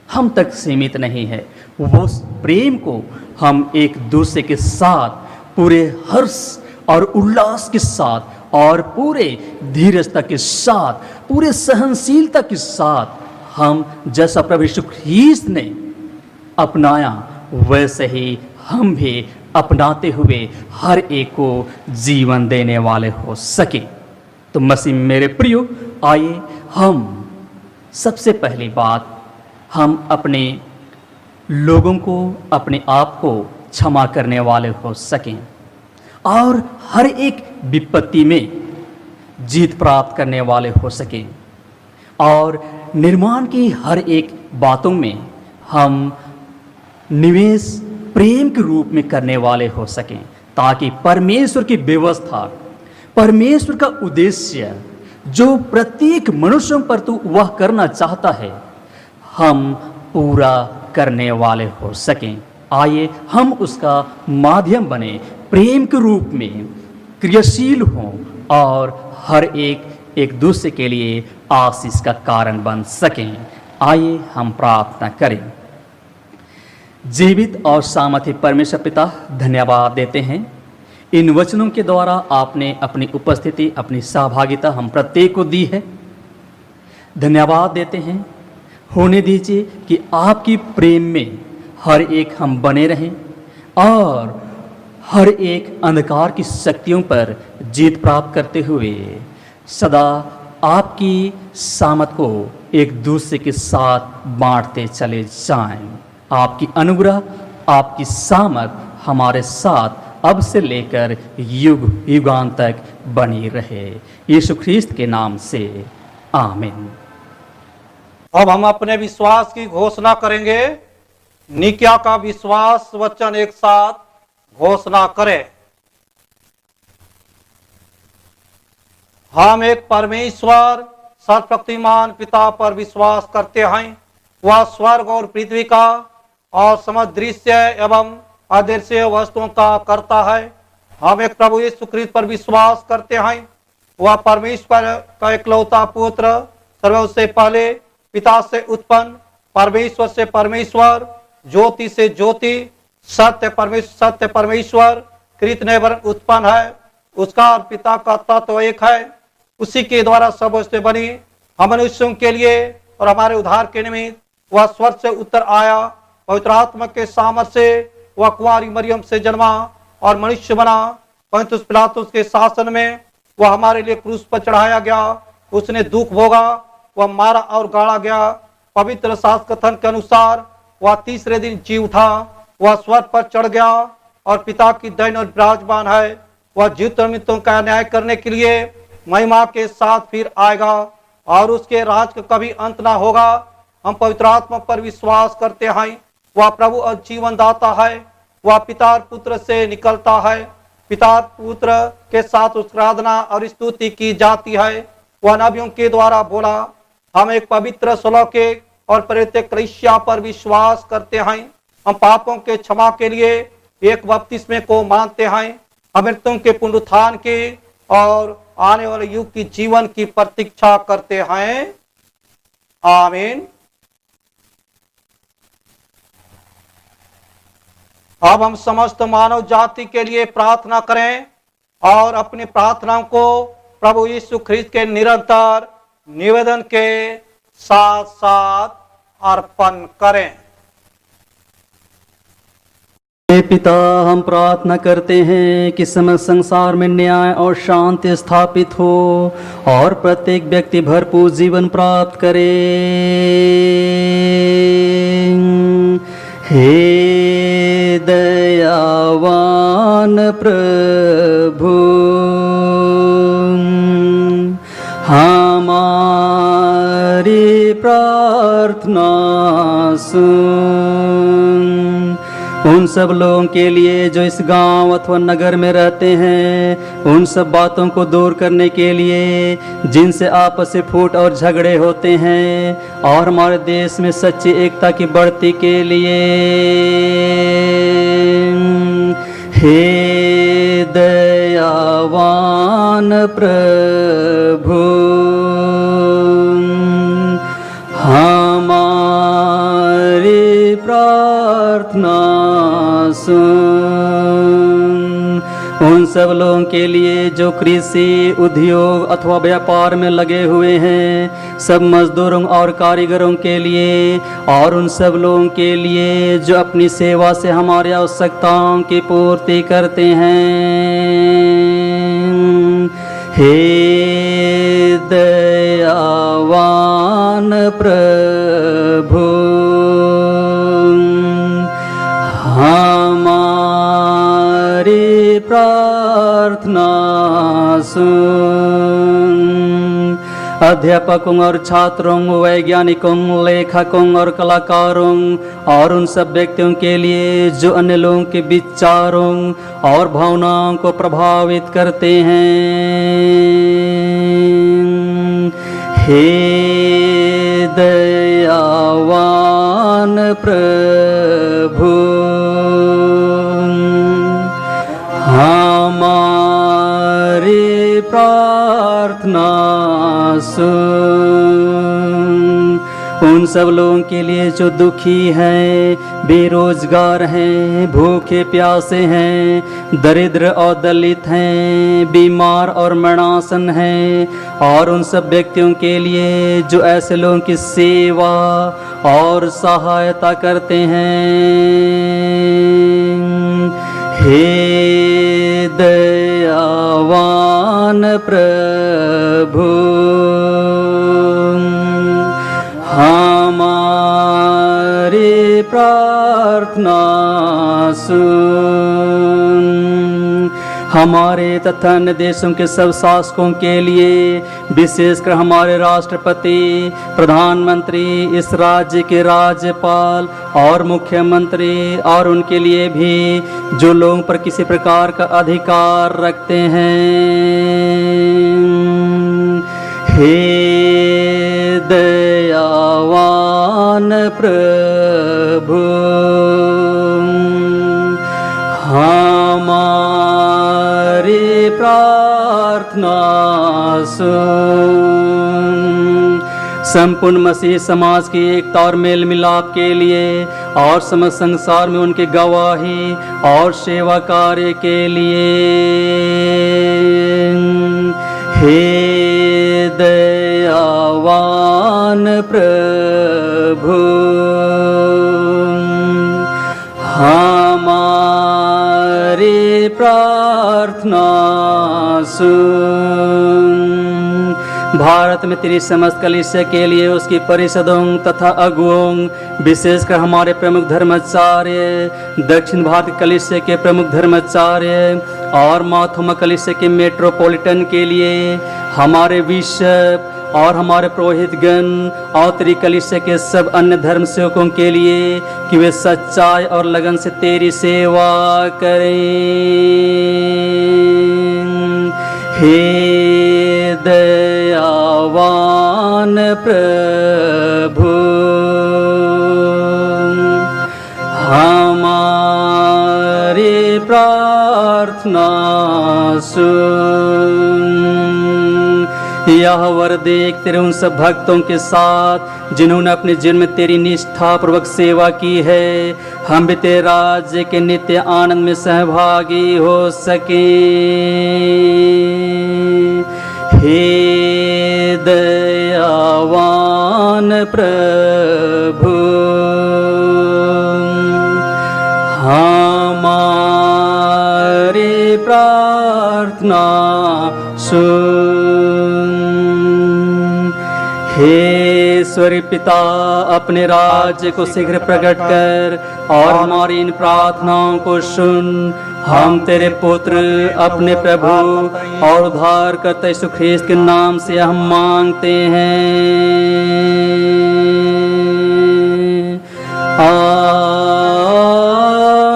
हम तक सीमित नहीं है। वो प्रेम को हम एक दूसरे के साथ पूरे हर्ष और उल्लास के साथ और पूरे धीरजता के साथ, पूरे सहनशीलता के साथ हम जैसा प्रभु यीशु ख्रीस्त ने अपनाया वैसे ही हम भी अपनाते हुए हर एक को जीवन देने वाले हो सके। तो मसीह मेरे प्रियो, आइए हम सबसे पहली बात हम अपने लोगों को, अपने आप को क्षमा करने वाले हो सकें और हर एक विपत्ति में जीत प्राप्त करने वाले हो सकें और निर्माण की हर एक बातों में हम निवेश प्रेम के रूप में करने वाले हो सकें, ताकि परमेश्वर की व्यवस्था, परमेश्वर का उद्देश्य जो प्रत्येक मनुष्यों पर तो वह करना चाहता है, हम पूरा करने वाले हो सकें। आइए हम उसका माध्यम बने, प्रेम के रूप में क्रियाशील हों और हर एक दूसरे के लिए आशीष का कारण बन सकें। आइए हम प्रार्थना करें। जीवित और सामर्थी परमेश्वर पिता, धन्यवाद देते हैं इन वचनों के द्वारा आपने अपनी उपस्थिति, अपनी सहभागिता हम प्रत्येक को दी है। धन्यवाद देते हैं, होने दीजिए कि आपकी प्रेम में हर एक हम बने रहें और हर एक अंधकार की शक्तियों पर जीत प्राप्त करते हुए सदा आपकी सामत को एक दूसरे के साथ बांटते चले जाएं। आपकी अनुग्रह, आपकी सामत हमारे साथ अब से लेकर युग युगांत तक बनी रहे। यीशु ख्रीस्त के नाम से आमीन। अब हम अपने विश्वास की घोषणा करेंगे। निकिया का विश्वास वचन एक साथ घोषणा करें। हम एक परमेश्वर सर्वशक्तिमान पिता पर विश्वास करते हैं। वह स्वर्ग और पृथ्वी का और समस्त दृश्य एवं अदृश्य वस्तुओं का करता है। हम एक प्रभु यीशु ख्रीस्त पर विश्वास करते हैं। वह परमेश्वर का एकलौता पुत्र, सर्वों से पहले, पिता से उत्पन्न, परमेश्वर से परमेश्वर, ज्योति से ज्योति, सत्य परमेश्वर, कृत ने वरन उत्पन्न है। उसका और पिता का तत्व एक है। उसी के द्वारा सब वस्तुएं बनी। हम मनुष्यों के लिए और हमारे उद्धार के निमित्त वह स्वर्ग से उतर आया। पवित्र आत्मा के सामर्थ्य से वह कुंवारी मरियम से जन्मा और मनुष्य बना। पंतुस पिलातुस के शासन में वह हमारे लिए क्रूस पर चढ़ाया गया। उसने दुख भोगा, वह मारा और गाड़ा गया। पवित्र शास्त्र कथन के अनुसार वह तीसरे दिन जी उठा। वह स्वर्ग पर चढ़ गया और पिता की दैन और विराजमान है। वह जीवित और मृतों का न्याय करने के लिए महिमा के साथ फिर आएगा और उसके राज का कभी अंत ना होगा। हम पवित्र आत्मा पर विश्वास करते हैं। वह प्रभु और जीवन दाता है। वह पिता और पुत्र से निकलता है। पिता और पुत्र के साथ उसकी आराधना और स्तुति की जाती है। वह नबियों के द्वारा बोला। हम एक पवित्र अलौकिक और प्रेरित कलीसिया पर विश्वास करते हैं। हम पापों के क्षमा के लिए एक बपतिस्मे को मानते हैं। हम मृतों के पुनरुत्थान की और आने वाले युग की जीवन की प्रतीक्षा करते हैं। आमीन। अब हम समस्त मानव जाति के लिए प्रार्थना करें और अपनी प्रार्थनाओं को प्रभु यीशु ख्रीस्त के निरंतर निवेदन के साथ साथ अर्पण करें। हे पिता, हम प्रार्थना करते हैं कि समस्त संसार में न्याय और शांति स्थापित हो और प्रत्येक व्यक्ति भरपूर जीवन प्राप्त करे। हे दयावान प्रभु, हमारी प्रार्थना सुन। उन सब लोगों के लिए जो इस गांव अथवा नगर में रहते हैं, उन सब बातों को दूर करने के लिए जिनसे आपस में फूट और झगड़े होते हैं, और हमारे देश में सच्ची एकता की बढ़ती के लिए हे दयावान प्रभु, हमारी प्रार्थना सुन। उन सब लोगों के लिए जो कृषि, उद्योग अथवा व्यापार में लगे हुए हैं, सब मजदूरों और कारीगरों के लिए, और उन सब लोगों के लिए जो अपनी सेवा से हमारी आवश्यकताओं की पूर्ति करते हैं। हे दयावान प्रभु, हमारी प्रार्थना सुन। अध्यापकों और छात्रों, वैज्ञानिकों, लेखकों और कलाकारों, और उन सब व्यक्तियों के लिए जो अन्य लोगों के विचारों और भावनाओं को प्रभावित करते हैं। हे दयावान प्रभु, हमारी प्रार्थना सुन। उन सब लोगों के लिए जो दुखी हैं, बेरोजगार हैं, भूखे प्यासे हैं, दरिद्र और दलित हैं, बीमार और मरणासन हैं, और उन सब व्यक्तियों के लिए जो ऐसे लोगों की सेवा और सहायता करते हैं। हे दयावान प्रभु, हमारी प्रार्थना सुन। हमारे तथा अन्य देशों के सब शासकों के लिए, विशेषकर हमारे राष्ट्रपति, प्रधानमंत्री, इस राज्य के राज्यपाल और मुख्यमंत्री, और उनके लिए भी जो लोगों पर किसी प्रकार का अधिकार रखते हैं। हे दयावान प्रभु, हमारी प्रार्थना सुन। संपूर्ण मसीह समाज की एकता और मेल मिलाप के लिए और समस्त संसार में उनकी गवाही और सेवा कार्य के लिए, हे दयावान प्रभु, हमारी प्रार्थना सुन। भारत में तेरी समस्त कलीसिया के लिए, उसकी परिषदों तथा अगुओं, विशेषकर हमारे प्रमुख धर्माचार्य, दक्षिण भारत कलीसिया के प्रमुख धर्माचार्य और माथुमा कलीसिया के मेट्रोपॉलिटन के लिए, हमारे बिशप और हमारे पुरोहितगण और तेरी कलीसिया के सब अन्य धर्म सेवकों के लिए, कि वे सच्चाई और लगन से तेरी सेवा करें। हे दयावान प्रभु, हमारी प्रार्थना सुन। यह वर देख तेरे उन सब भक्तों के साथ जिन्होंने अपने जीवन में तेरी निष्ठा पूर्वक सेवा की है, हम भी तेरे राज्य के नित्य आनंद में सहभागी हो सके। हे दयावान प्रभु, हमारी प्रार्थना सुन। हे ईश्वरी पिता, अपने राज्य को शीघ्र प्रकट कर और हमारी इन प्रार्थनाओं को सुन। हम तेरे पुत्र, अपने प्रभु और उद्धारकर्ता यीशु ख्रीस्त के नाम से हम मांगते हैं।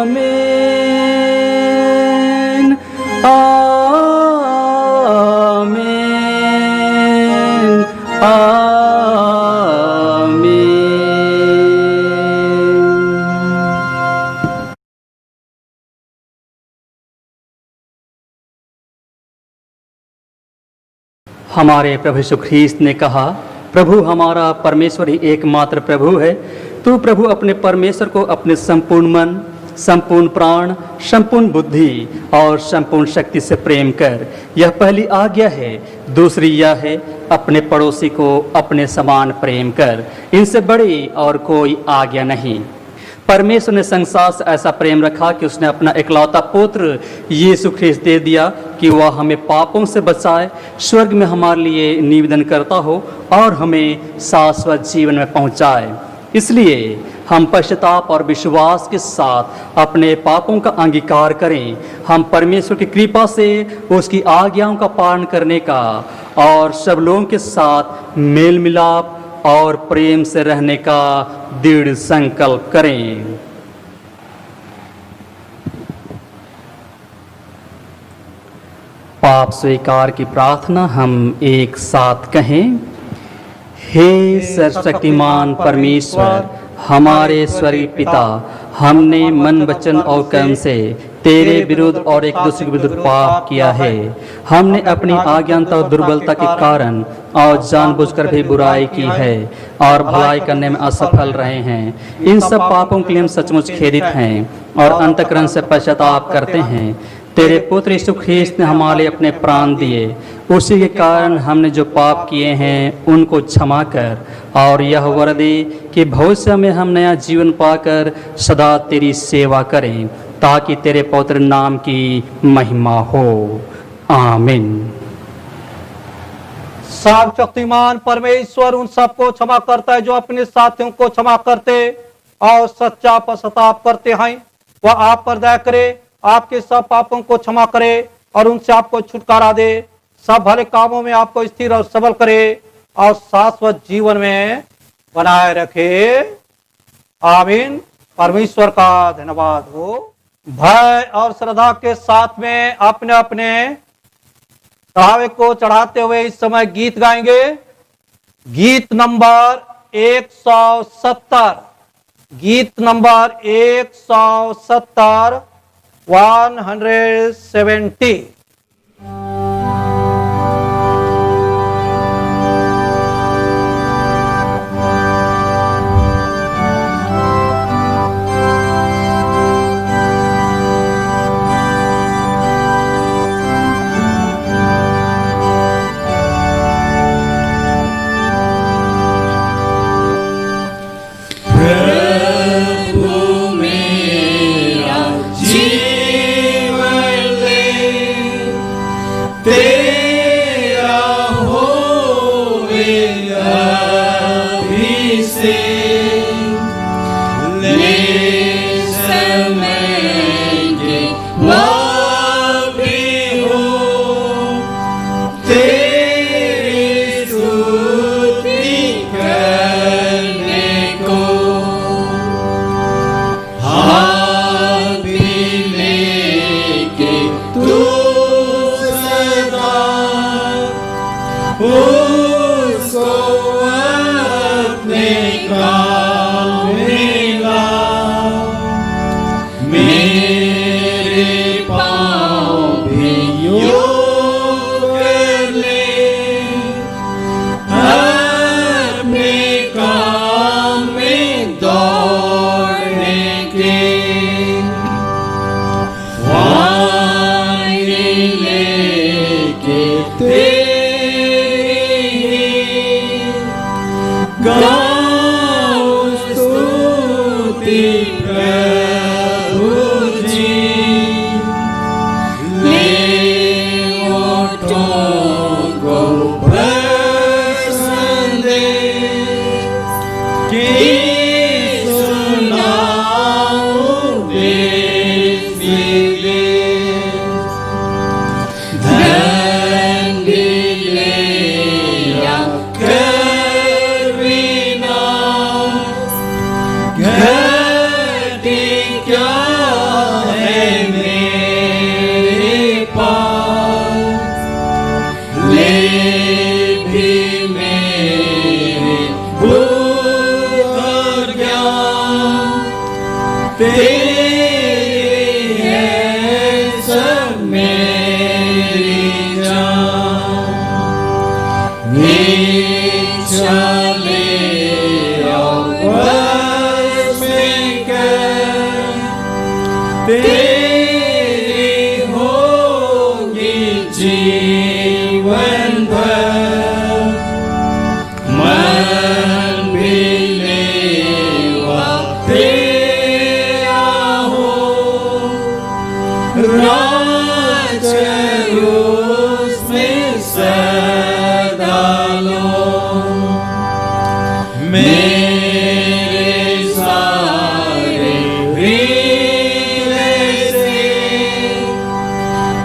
आमीन, आमीन, आमीन। हमारे प्रभु यीशु ख्रीस्त ने कहा, प्रभु हमारा परमेश्वर ही एकमात्र प्रभु है। तू प्रभु अपने परमेश्वर को अपने संपूर्ण मन, संपूर्ण प्राण, संपूर्ण बुद्धि और संपूर्ण शक्ति से प्रेम कर। यह पहली आज्ञा है। दूसरी यह है, अपने पड़ोसी को अपने समान प्रेम कर। इनसे बड़ी और कोई आज्ञा नहीं। परमेश्वर ने संसार से ऐसा प्रेम रखा कि उसने अपना इकलौता पुत्र यीशु ख्रीस्त दे दिया कि वह हमें पापों से बचाए, स्वर्ग में हमारे लिए निवेदन करता हो और हमें शाश्वत जीवन में पहुंचाए। इसलिए हम पश्चाताप और विश्वास के साथ अपने पापों का अंगीकार करें। हम परमेश्वर की कृपा से उसकी आज्ञाओं का पालन करने का और सब लोगों के साथ मेल मिलाप और प्रेम से रहने का दृढ़ संकल्प करें। पाप स्वीकार की प्रार्थना हम एक साथ कहें। हे सर्वशक्तिमान परमेश्वर, हमारे स्वर्गीय पिता, हमने मन, वचन और कर्म से तेरे विरुद्ध और एक दूसरे के विरुद्ध पाप किया है। हमने अपनी अज्ञानता और दुर्बलता के कारण और जानबूझकर भी बुराई की है और भलाई करने में असफल रहे हैं। इन सब पापों के लिए हम सचमुच खेदित हैं और अंतःकरण से पश्चाताप करते हैं। तेरे पुत्र यीशु ख्रीस्त ने हमारे लिए अपने प्राण दिए, उसी के कारण हमने जो पाप किए हैं उनको क्षमा कर और यह वर दे कि भविष्य में हम नया जीवन पाकर सदा तेरी सेवा करें, ताकि तेरे पवित्र नाम की महिमा हो। आमीन। सर्वशक्तिमान परमेश्वर उन सबको क्षमा करता है जो अपने साथियों को क्षमा करते और सच्चा पश्चाताप करते हैं। वह आप पर दया करे, आपके सब पापों को क्षमा करे और उनसे आपको छुटकारा दे, सब भले कामों में आपको स्थिर और सबल करे और शाश्वत जीवन में बनाए रखे। आमीन। परमेश्वर का धन्यवाद हो। भय और श्रद्धा के साथ में अपने अपने चढ़ावे को चढ़ाते हुए इस समय गीत गाएंगे। गीत नंबर 170, गीत नंबर 170, 170।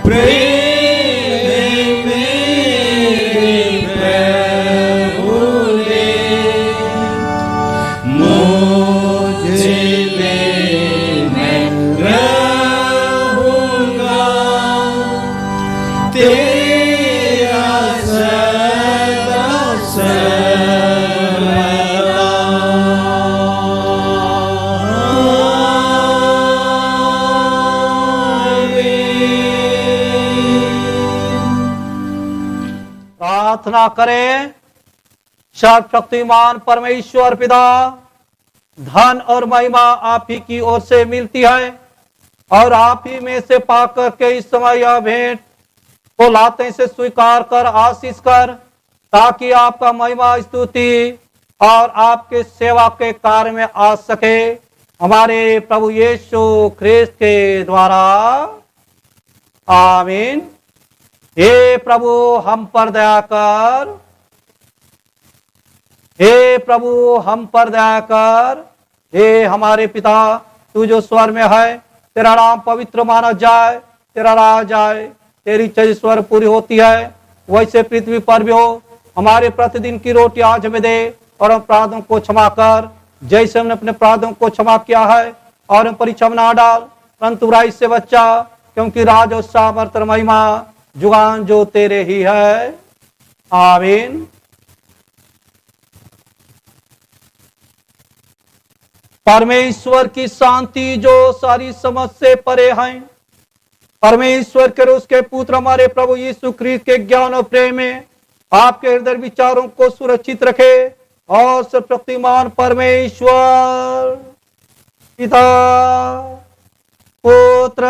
प्रेम प्रार्थना करें। सर्वशक्तिमान परमेश्वर पिता, धन और महिमा आप ही की ओर से मिलती है और आप ही में से पाकर के इस समय यह भेंट को लाते से स्वीकार कर आशीष कर, ताकि आपका महिमा स्तुति और आपके सेवा के कार्य में आ सके, हमारे प्रभु यीशु ख्रिस्त के द्वारा। आमीन। हे प्रभु हम पर दया कर, हे प्रभु हम पर दया कर। हे हमारे पिता, तू जो स्वर में है, तेरा नाम पवित्र माना जाए, तेरा राज आए, तेरी इच्छा ईश्वर पूरी होती है, वैसे पृथ्वी पर भी हो। हमारे प्रतिदिन की रोटी आज हमें दे और अपराधों को क्षमा कर, जैसे हमने अपने अपराधों को क्षमा किया है, और हम परीक्षा में ना डाल, परंतु बुराई से बच्चा, क्योंकि राज और सामर्थ और महिमा जुगान जो तेरे ही है। आमीन। परमेश्वर की शांति जो सारी समझ से परे है, परमेश्वर के उसके पुत्र हमारे प्रभु यीशु ख्रिस्त के ज्ञान और प्रेम में आपके हृदय विचारों को सुरक्षित रखे, और सर्वशक्तिमान परमेश्वर पिता, पुत्र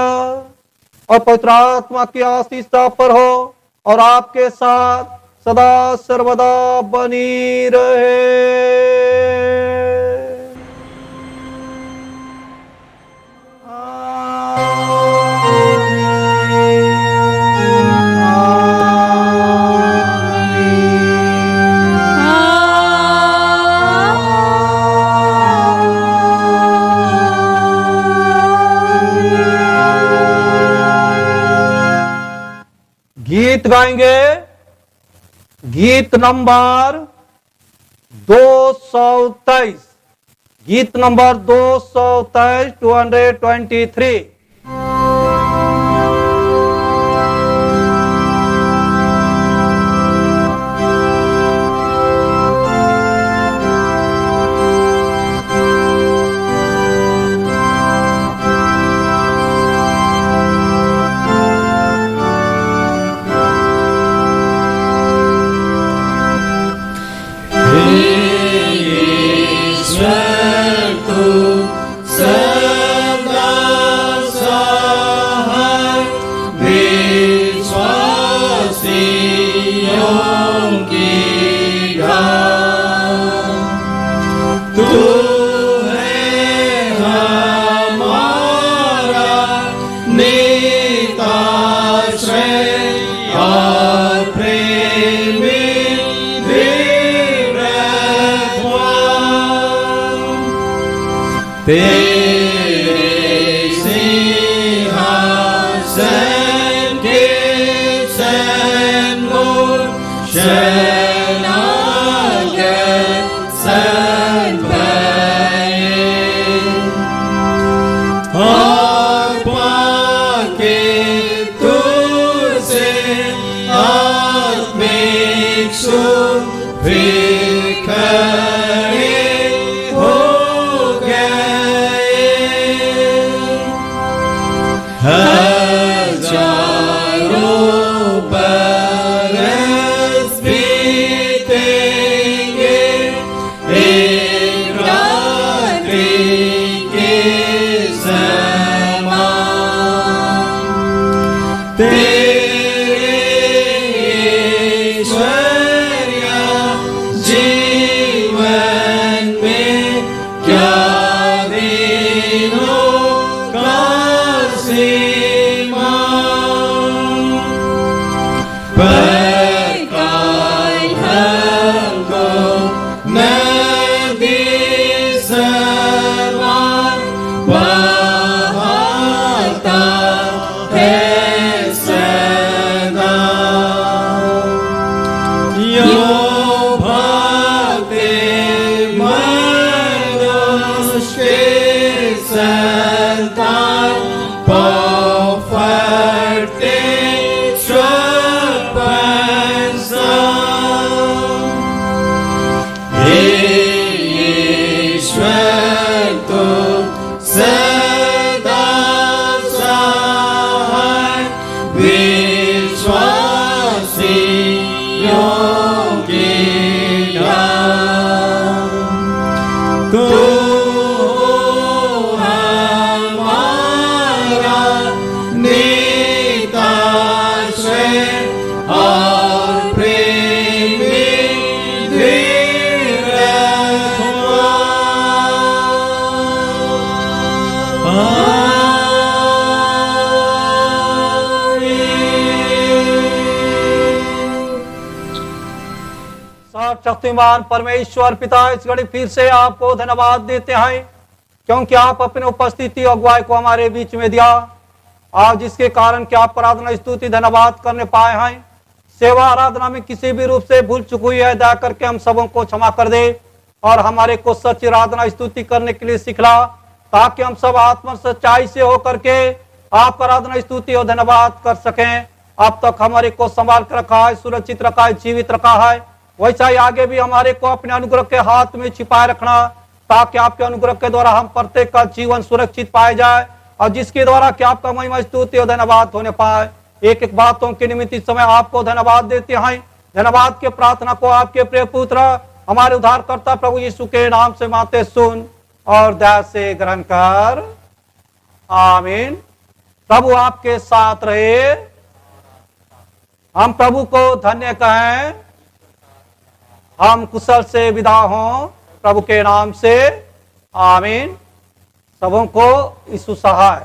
और पवित्र आत्मा की आशीष पर हो और आपके साथ सदा सर्वदा बनी रहे। गीत गाएंगे, गीत नंबर 223, गीत नंबर 223, 223। विश्वासी शक्तिमान परमेश्वर पिता, इस घड़ी फिर से आपको धन्यवाद देते हैं क्योंकि आप अपने उपस्थिति और अगुवाई को हमारे बीच में दिया, और जिसके कारण कि आप आराधना स्तुति धन्यवाद करने पाए हैं। सेवा आराधना में किसी भी रूप से भूल चुकी हुई है, दया करके हम सबों को क्षमा कर दे और हमारे को सच्ची आराधना स्तुति करने के लिए सिखला, ताकि हम सब आत्मा सच्चाई से होकर के आप आराधना स्तुति और धन्यवाद कर सकें। अब तक हमारे को संभाल कर रखा है, सुरक्षित रखा है, जीवित रखा है, वैसा ही आगे भी हमारे को अपने अनुग्रह के हाथ में छिपाए रखना, ताकि आपके अनुग्रह के द्वारा हम प्रत्येक का जीवन सुरक्षित पाए जाए और जिसके द्वारा कि आपका महिमा स्तुति और धन्यवाद होने पाए। एक एक बातों के निमित्त इस समय आपको धन्यवाद देते हैं। धन्यवाद के प्रार्थना को आपके प्रिय पुत्र हमारे उद्धारकर्ता प्रभु यीशु के नाम से माते सुन और दया से ग्रहण कर, आमीन। प्रभु आपके साथ रहे। हम प्रभु को धन्य कहें, हम कुशल से विदा हों प्रभु के नाम से, आमीन। सबों को यीशु सहाय।